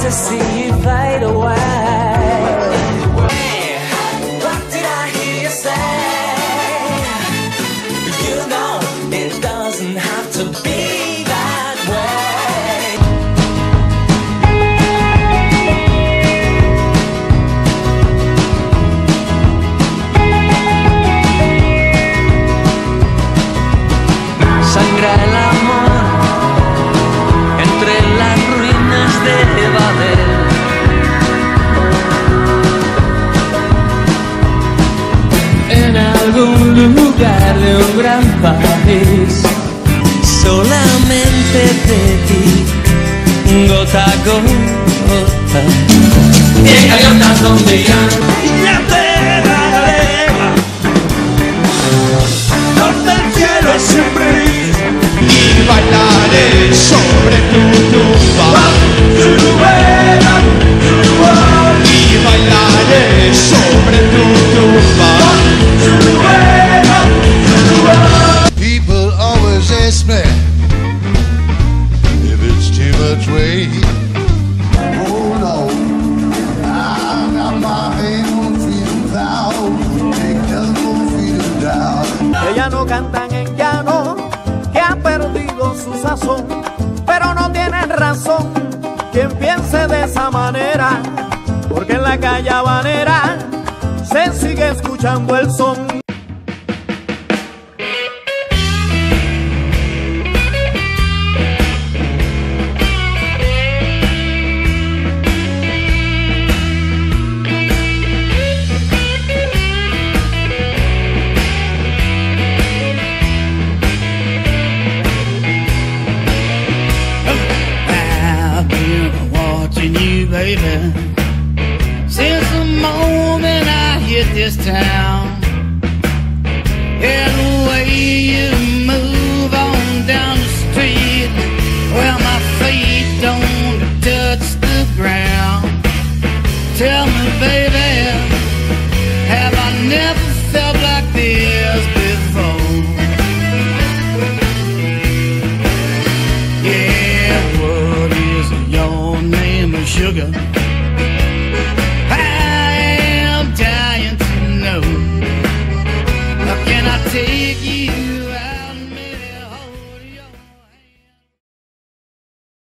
to see you fade away. What did I hear you say? You know it doesn't have to be that way. Sangra el amor entre las ruinas de Babel. En algún lugar de un gran país, solamente de ti, gota a gota, llega gotas donde ya te daré. Norte el cielo siempre y bailaré sobre tu tumba. Y bailaré sobre tu tumba. People always ask me if it's too much weight. Oh no, I got my hand on freedom vow. Take nothing for freedom down. Ellas no cantan en llano, que han perdido su sazón, pero no tienen razón quien piense de esa manera, porque en la calle habanera se sigue escuchando el son. You, baby, since the moment I hit this town, and the way you move on down the street, well, my feet don't touch the ground. Tell me, baby, have I never felt like this before? Yeah, what is your name, sugar?